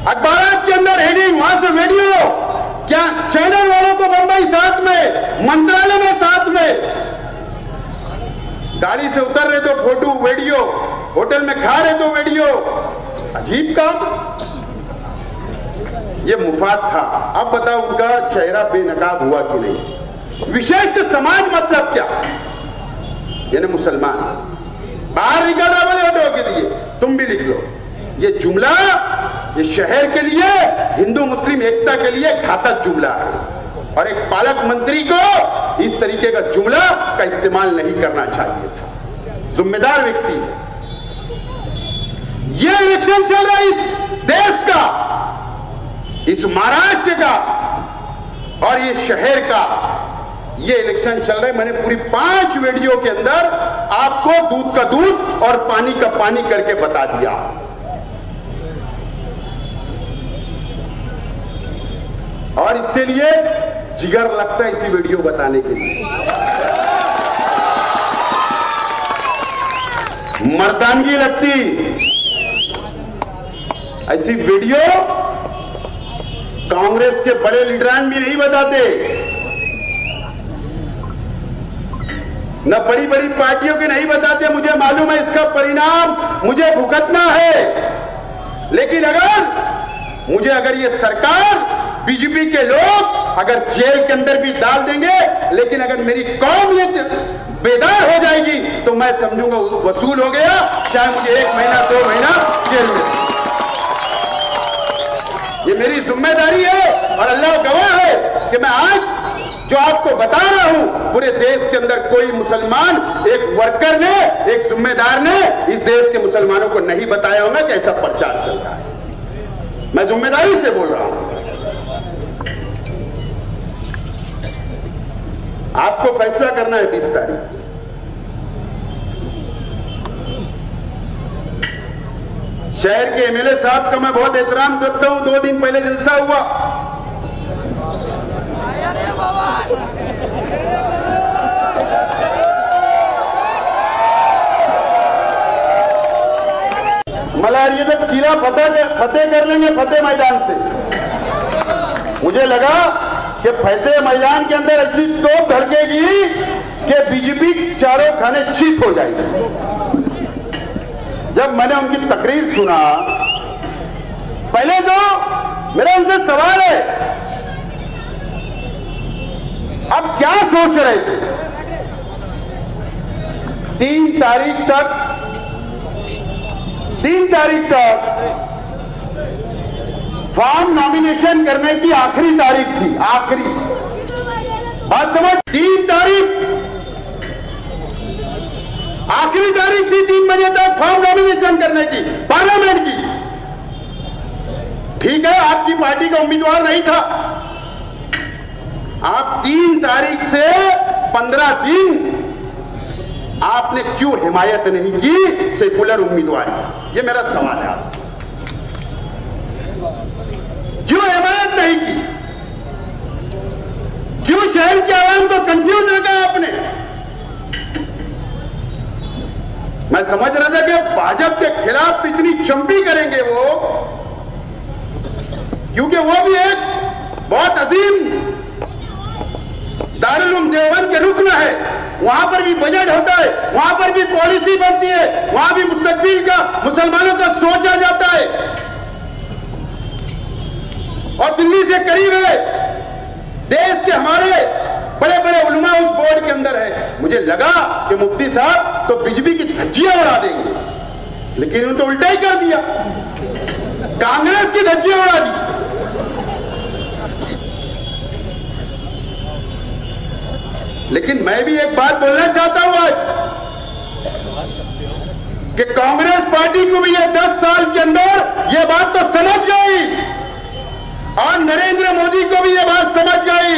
अखबार के अंदर हेडिंग, वहां से वीडियो, क्या चैनल वालों को बंबई साथ में, मंत्रालय में साथ में, गाड़ी से उतर रहे तो फोटो वीडियो, होटल में खा रहे तो वीडियो, अजीब काम। ये मुफाद था। अब बताओ उनका चेहरा बेनकाब हुआ कि नहीं? विशेष समाज मतलब क्या? यानी मुसलमान बाहर निकाला बोले ऑटो के लिए, तुम भी लिख लो। ये जुमला ये शहर के लिए, हिंदू मुस्लिम एकता के लिए घातक जुमला है, और एक पालक मंत्री को इस तरीके का जुमला का इस्तेमाल नहीं करना चाहिए था। जिम्मेदार व्यक्ति है। ये इलेक्शन चल रहा है इस देश का, इस महाराष्ट्र का और ये शहर का, ये इलेक्शन चल रहा है। मैंने पूरी 5 वीडियो के अंदर आपको दूध का दूध और पानी का पानी करके बता दिया। और इसके लिए जिगर लगता है इसी वीडियो बताने के लिए, मर्दानगी लगती। ऐसी वीडियो कांग्रेस के बड़े लीडरान भी नहीं बताते, न बड़ी बड़ी पार्टियों के नहीं बताते। मुझे मालूम है इसका परिणाम मुझे भुगतना है, लेकिन अगर ये सरकार, बीजेपी के लोग अगर जेल के अंदर भी डाल देंगे, लेकिन अगर मेरी कौम ये बेदार हो जाएगी तो मैं समझूंगा वसूल हो गया, चाहे मुझे 1 महीना 2 महीना जेल में। ये मेरी जिम्मेदारी है और अल्लाह गवाह है कि मैं आज जो आपको बता रहा हूं, पूरे देश के अंदर कोई मुसलमान, एक वर्कर ने, एक जिम्मेदार ने इस देश के मुसलमानों को नहीं बताया होगा कि ऐसा प्रचार चल रहा है। मैं जिम्मेदारी से बोल रहा हूं। आपको फैसला करना है 20 तारीख। शहर के एमएलए साहब का मैं बहुत एहतराम करता हूं। 2 दिन पहले जलसा हुआ, मलारिया तक किला फतेह कर लेंगे फतेह मैदान से। मुझे लगा कि फतेह मैदान के अंदर ऐसी तोप धड़केगी कि बीजेपी चारों खाने चीत हो जाएगी। जब मैंने उनकी तकरीर सुना, पहले तो मेरा उनसे सवाल है, अब क्या सोच रहे थे? 3 तारीख तक फॉर्म नॉमिनेशन करने की आखिरी तारीख थी, आखिरी बात समझ। 3 तारीख आखिरी तारीख थी, 3 बजे तक फॉर्म नॉमिनेशन करने की पार्लियामेंट की। ठीक है, आपकी पार्टी का उम्मीदवार नहीं था, आप 3 तारीख से 15 दिन आपने क्यों हिमायत नहीं की सेकुलर उम्मीदवार की? ये मेरा सवाल है आपसे, क्यों हिमायत नहीं की? क्यों शहर के आवाम को कंफ्यूज रखा आपने? मैं समझ रहा था कि भाजपा के खिलाफ इतनी चंपी करेंगे वो, क्योंकि वो भी एक बहुत अजीम दारुल उलूम देवबंद के रुकन है। वहां पर भी बजट होता है, वहां पर भी पॉलिसी बनती है, वहां भी मुस्तकबिल का, मुसलमानों का सोचा जाता है। और दिल्ली से करीब है, देश के हमारे बड़े बड़े उलमा उस बोर्ड के अंदर है। मुझे लगा कि मुफ्ती साहब तो बीजेपी की धज्जियां उड़ा देंगे, लेकिन उन्होंने तो उल्टा ही कर दिया, कांग्रेस की धज्जियां उड़ा दी। लेकिन मैं भी एक बात बोलना चाहता हूं आज कि कांग्रेस पार्टी को भी ये 10 साल के अंदर ये बात तो समझ गई और नरेंद्र मोदी को भी ये बात समझ गई।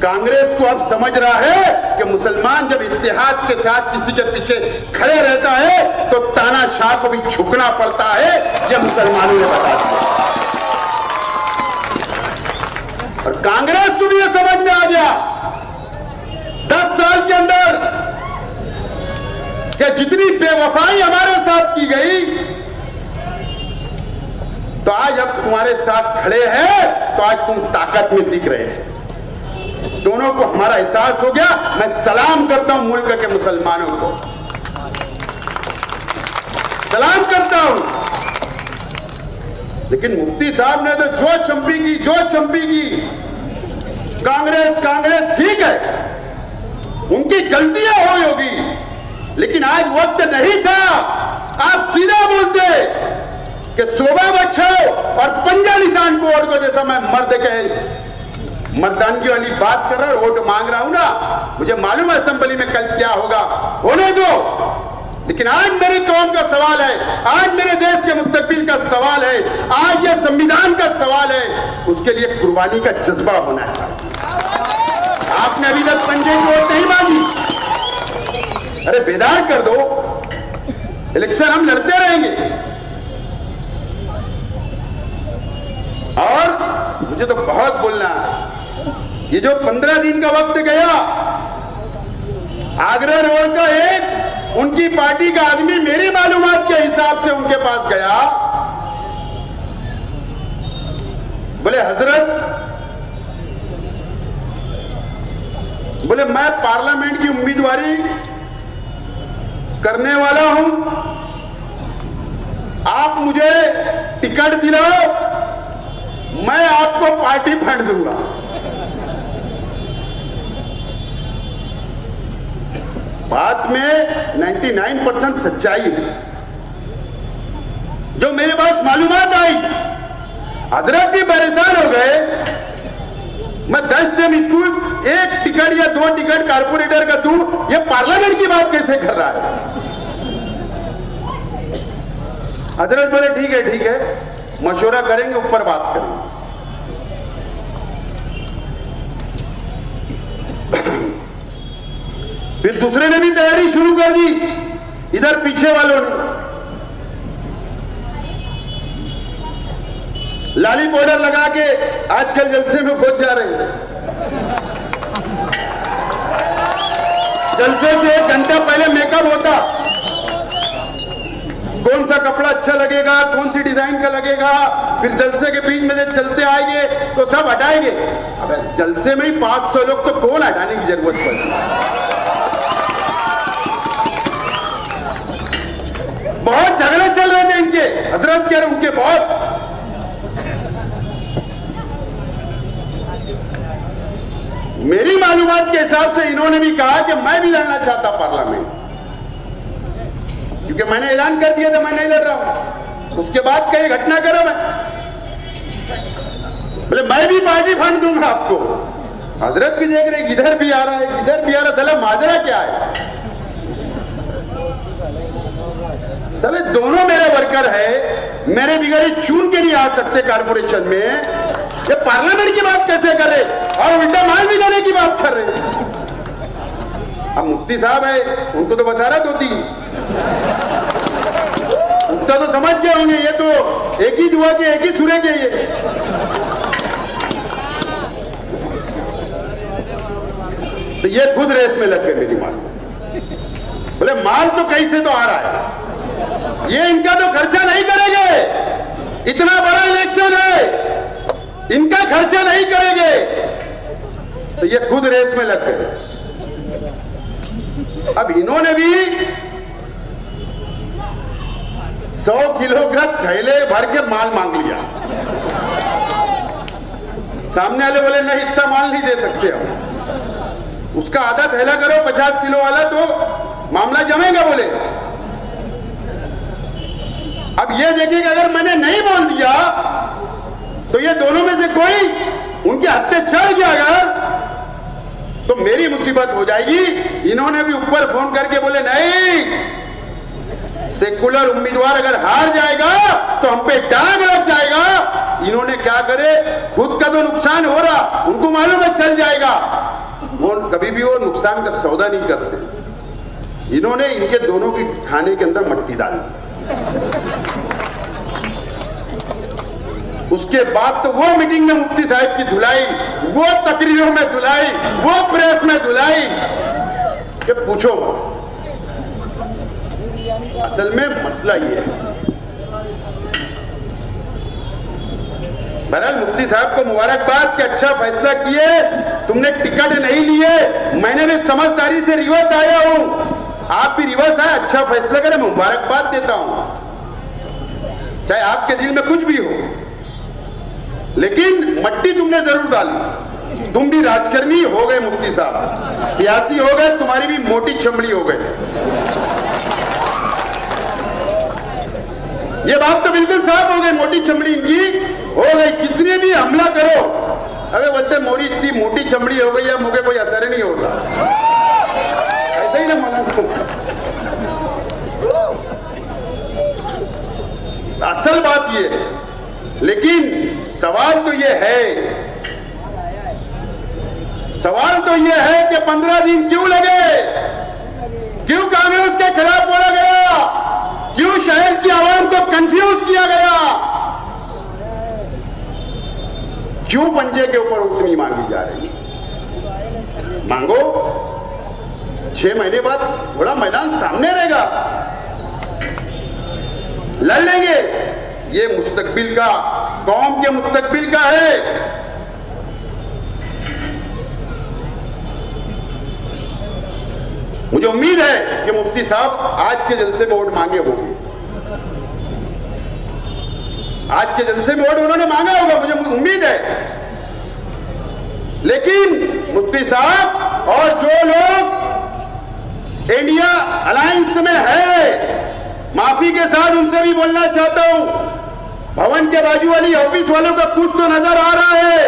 कांग्रेस को अब समझ रहा है कि मुसलमान जब इत्तेहाद के साथ किसी के पीछे खड़े रहता है तो तानाशाह को भी झुकना पड़ता है, यह मुसलमानों ने बता दिया। और कांग्रेस को भी यह समझ में आ गया 10 साल के अंदर कि जितनी बेवफाई हमारे साथ की गई, तो आज अब तुम्हारे साथ खड़े हैं तो आज तुम ताकत में दिख रहे हैं। दोनों को हमारा एहसास हो गया। मैं सलाम करता हूं मुल्क के मुसलमानों को, सलाम करता हूं। लेकिन मुफ्ती साहब ने तो जो चंपी की कांग्रेस ठीक है, उनकी गलतियां हुई होगी, लेकिन आज वक्त नहीं था। आप सीधा बोलते कि शोभा बचाओ और पंजा निशान को वोट को, जैसा मैं मर्द के मर्दानगी वाली बात कर रहा हूं, वोट मांग रहा हूं ना। मुझे मालूम है असेंबली में कल क्या होगा, होने दो। लेकिन आज मेरी कौम का सवाल है, आज मेरे देश के मुस्तकबिल का सवाल है, आज ये संविधान का सवाल है, उसके लिए कुर्बानी का जज्बा होना चाहिए। आपने अभी तक पंजे की वोट नहीं मांगी, अरे बेदार कर दो। इलेक्शन हम लड़ते रहेंगे, और मुझे तो बहुत बोलना है। ये जो 15 दिन का वक्त गया, आगरा रोड का एक उनकी पार्टी का आदमी मेरी मालूमात के हिसाब से उनके पास गया, बोले हजरत, बोले मैं पार्लियामेंट की उम्मीदवारी करने वाला हूं, आप मुझे टिकट दिलाओ, मैं आपको पार्टी फंड दूंगा। बात में 99% सच्चाई है। जो मेरे पास मालूमात आई, हजरत भी परेशान हो गए। मैं 10 दिन स्कूल एक टिकट या 2 टिकट कारपोरेटर का दूं, ये पार्लियामेंट की बात कैसे कर रहा है? हजरत बोले ठीक है, मशवरा करेंगे, ऊपर बात करेंगे। फिर दूसरे ने भी तैयारी शुरू कर दी, इधर पीछे वालों ने लाली पाउडर लगा के आजकल जलसे में पहुंच जा रहे हैं। जलसे से 1 घंटा पहले मेकअप होता, कौन सा कपड़ा अच्छा लगेगा, कौन सी डिजाइन का लगेगा, फिर जलसे के बीच में से चलते आएंगे तो सब हटाएंगे। अब जलसे में ही 500 लोग, तो कौन हटाने की जरूरत पड़ती? बहुत झगड़े चल रहे थे इनके, हजरत के और उनके बहुत। मेरी मालूमात के हिसाब से इन्होंने भी कहा कि मैं भी लड़ना चाहता पार्लियामेंट, क्योंकि मैंने ऐलान कर दिया था मैं नहीं लड़ रहा हूं। उसके बाद कई घटना करो, मैं बोले मैं भी पार्टी फंड दूंगा आपको। हजरत भी देख रहे, इधर भी आ रहा है, इधर भी आ रहा, चला माजरा क्या है? चले दोनों मेरे वर्कर है, मेरे बिगड़े चून के नहीं आ सकते कारपोरेशन में, ये पार्लियामेंट की बात कैसे कर रहे और उल्टा माल भी देने की बात कर रहे? अब मुफ्ती साहब है, उनको तो बसारत होती, उतना तो समझ गए होंगे, ये तो एक ही दुआ के एक ही सूरे के ये। तो ये खुद रेस में लग गए मेरी माल। बोले माल तो कहीं से तो आ रहा है, ये इनका तो खर्चा नहीं करेंगे, इतना बड़ा इलेक्शन है, इनका खर्चा नहीं करेंगे। तो ये खुद रेस में लग गए। अब इन्होंने भी 100 किलो का थैले भर के माल मांग लिया। सामने वाले बोले नहीं, इतना माल नहीं दे सकते हम, उसका आधा थैला करो 50 किलो वाला, तो मामला जमेगा। बोले अब ये देखिए कि अगर मैंने नहीं बोल दिया तो ये दोनों में से कोई उनके हत्थे चढ़ गया अगर, तो मेरी मुसीबत हो जाएगी। इन्होंने भी ऊपर फोन करके बोले नहीं, सेकुलर उम्मीदवार अगर हार जाएगा तो हम पे टाइम लग जाएगा। इन्होंने क्या करे, खुद का तो नुकसान हो रहा, उनको मालूम है चल जाएगा, वो कभी भी वो नुकसान का सौदा नहीं करते। इन्होंने इनके दोनों की खाने के अंदर मट्टी डाली। उसके बाद तो वो मीटिंग में मुफ्ती साहब की धुलाई, वो तकरीरों में धुलाई, वो प्रेस में धुलाई कि पूछो। असल में मसला ये है। बहरहाल मुफ्ती साहब को मुबारकबाद कि अच्छा फैसला किए, तुमने टिकट नहीं लिए, मैंने भी समझदारी से रिवर्स आया हूं, आप भी रिवर्स आए, अच्छा फैसला करें, मैं मुबारकबाद देता हूं, चाहे आपके दिल में कुछ भी हो। लेकिन मट्टी तुमने जरूर डाली, तुम भी राजकर्मी हो गए मुफ्ती साहब, सियासी हो गए, तुम्हारी भी मोटी चमड़ी हो गई। ये बात तो बिल्कुल साफ हो गई, मोटी चमड़ी इनकी हो गई। कितने भी हमला करो, अबे बोलते मोरी इतनी मोटी चमड़ी हो गई है, मुझे कोई असर नहीं होता, ऐसा ही ना मौलाना। असल बात ये है, लेकिन सवाल तो ये है कि 15 दिन क्यों लगे, क्यों कांग्रेस के खिलाफ बोला गया, क्यों शहर की आवाम को कंफ्यूज किया गया। क्यों पंजे के ऊपर उतनी मांगी जा रही है? मांगो, 6 महीने बाद थोड़ा मैदान सामने रहेगा, लड़ लेंगे। ये मुस्तकबिल का, कौम के मुस्तकबिल का है। मुझे उम्मीद है कि मुफ्ती साहब आज के जलसे में वोट मांगे होंगे। आज के जलसे में वोट उन्होंने मांगा होगा, मुझे उम्मीद है। लेकिन मुफ्ती साहब और जो लोग इंडिया अलायंस में है, माफी के साथ उनसे भी बोलना चाहता हूं, भवन के बाजू वाली ऑफिस वालों का कुछ तो नजर आ रहा है,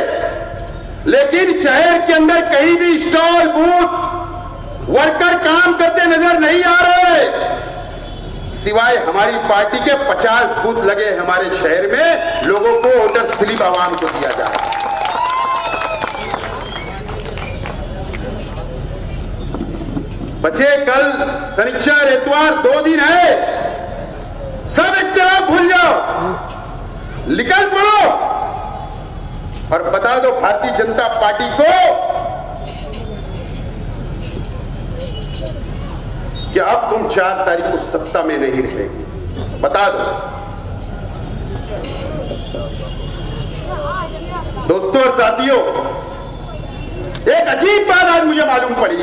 लेकिन शहर के अंदर कहीं भी स्टॉल, बूथ, वर्कर काम करते नजर नहीं आ रहे। सिवाय हमारी पार्टी के 50 बूथ लगे हमारे शहर में, लोगों को वोटर स्लिप आवाम को दिया जा रहा है। बचे कल शनिचर इतवार 2 दिन है, सब इख्तिलाफ भूल जाओ, निकल पड़ो और बता दो भारतीय जनता पार्टी को कि अब तुम 4 तारीख को सत्ता में नहीं रहेगी। बता दो। दोस्तों और साथियों, एक अजीब बात आज मुझे मालूम पड़ी।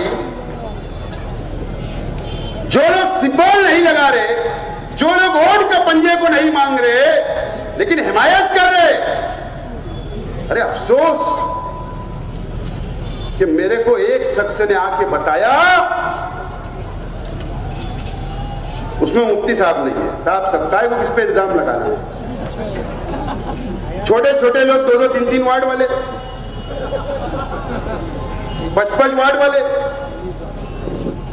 जो लोग सिंबल नहीं लगा रहे, जो लोग वोट का पंजे को नहीं मांग रहे, लेकिन हिमायत कर रहे, अरे अफसोस कि मेरे को एक शख्स ने आके बताया, उसमें मुफ्ती साहब नहीं है। साहब सबका है, वो किस पे इल्जाम लगाना है? छोटे छोटे लोग 2-2, 3-3 वार्ड वाले, 55 वार्ड वाले,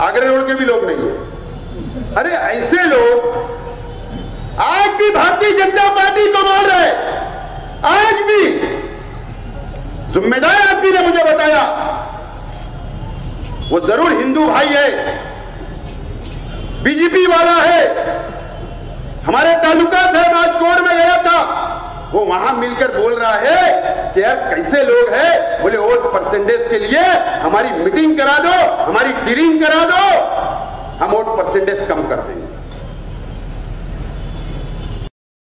आगरा रोड के भी लोग नहीं है। अरे ऐसे लोग आज भी भारतीय जनता पार्टी को बोल रहे, आज भी। जिम्मेदार आदमी ने मुझे बताया, वो जरूर हिंदू भाई है, बीजेपी वाला है, हमारे तालुका थे, राजकोट में गया था, वो वहां मिलकर बोल रहा है कि यार कैसे लोग हैं, बोले वोट परसेंटेज के लिए हमारी मीटिंग करा दो, हमारी डीलिंग करा दो, हम वोट परसेंटेज कम कर देंगे।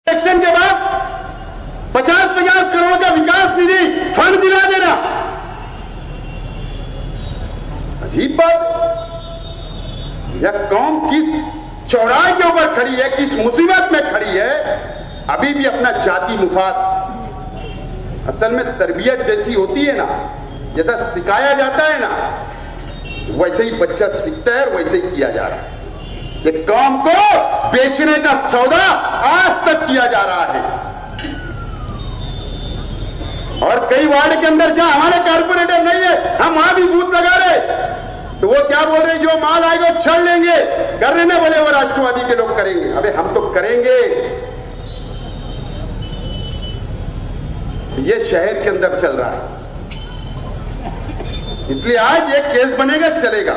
इलेक्शन के बाद 50-50 करोड़ का विकास निधि फंड दिला देना, अजीब बात। यह कौम किस चौराहे के ऊपर खड़ी है, किस मुसीबत में खड़ी है, अभी भी अपना जाति मुफाद। असल में तरबियत जैसी होती है ना, जैसा सिखाया जाता है ना, वैसे ही बच्चा सीखता है, वैसे ही किया जा रहा है। ये कौम को बेचने का सौदा आज तक किया जा रहा है। और कई वार्ड के अंदर जहां हमारे कारपोरेटर नहीं है, हम वहां भी बूथ लगा रहे, तो वो क्या बोल रहे, जो माल आएगा छड़ लेंगे, कर रहे ना, बोले वो राष्ट्रवादी के लोग करेंगे। अबे हम तो करेंगे। ये शहर के अंदर चल रहा है, इसलिए आज ये केस बनेगा, चलेगा,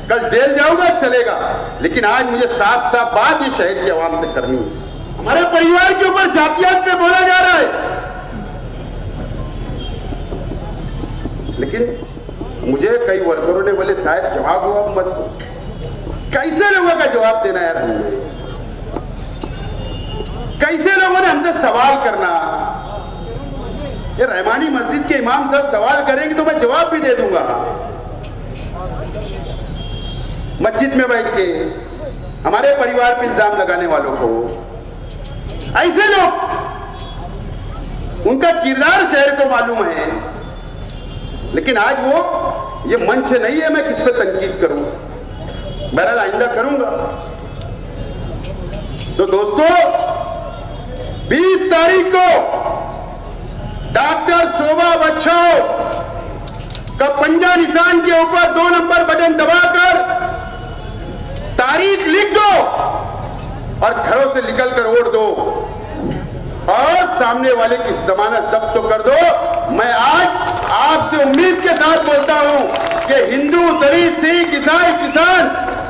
कल जेल जाऊंगा, चलेगा, लेकिन आज मुझे साफ साफ बात ये शहर की आवाम से करनी है। हमारे परिवार के ऊपर जातियात पे बोला जा रहा है, लेकिन मुझे कई वर्करों ने बोले साहब जवाब हुआ मत। कैसे लोगों का जवाब देना यार, हमने कैसे लोगों ने हमसे सवाल करना। ये रहमानी मस्जिद के इमाम साहब सवाल करेंगे तो मैं जवाब भी दे दूंगा, मस्जिद में बैठ के हमारे परिवार पे इल्जाम लगाने वालों को। ऐसे लोग, उनका किरदार शहर को मालूम है, लेकिन आज वो ये मंच नहीं है मैं किस पे तनकीद करूं, बहरहाल आइंदा करूंगा। तो दोस्तों, 20 तारीख को डॉक्टर शोभा बच्चन का पंजा निशान के ऊपर 2 नंबर बटन दबाकर तारीख लिख दो और घरों से निकलकर वोट दो और सामने वाले की जमानत जब्त तो कर दो। मैं आज आपसे उम्मीद के साथ बोलता हूं कि हिंदू, दलित, सिख, ईसाई, किसान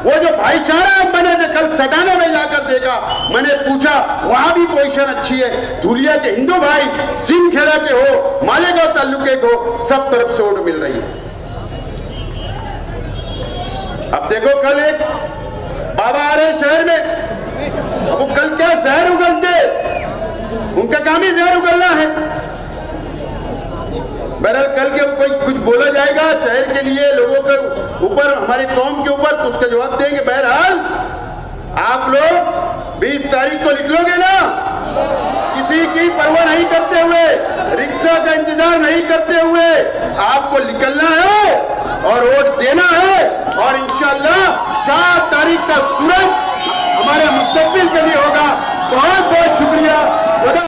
वो जो भाईचारा मैंने कल सटाने में जाकर देखा, मैंने पूछा वहां भी पोजीशन अच्छी है। धुलिया के हिंदू भाई, सिंहखेड़ा के हो, मालेगांव तालुके को, सब तरफ से वोट मिल रही है। अब देखो कल एक बाबा आ रहे शहर में, वो कल क्या जहर उगलते, उनका काम ही जहर उगलना है। बहरहाल कल के कोई कुछ बोला जाएगा शहर के लिए, लोगों के ऊपर, हमारी कौम के ऊपर, तो उसका जवाब देंगे। बहरहाल आप लोग 20 तारीख को निकलोगे ना, किसी की परवाह नहीं करते हुए, रिक्शा का इंतजार नहीं करते हुए, आपको निकलना है और वोट देना है। और इंशाअल्लाह 4 तारीख का सूरज हमारे मुस्तकबिल के लिए होगा। बहुत बहुत शुक्रिया।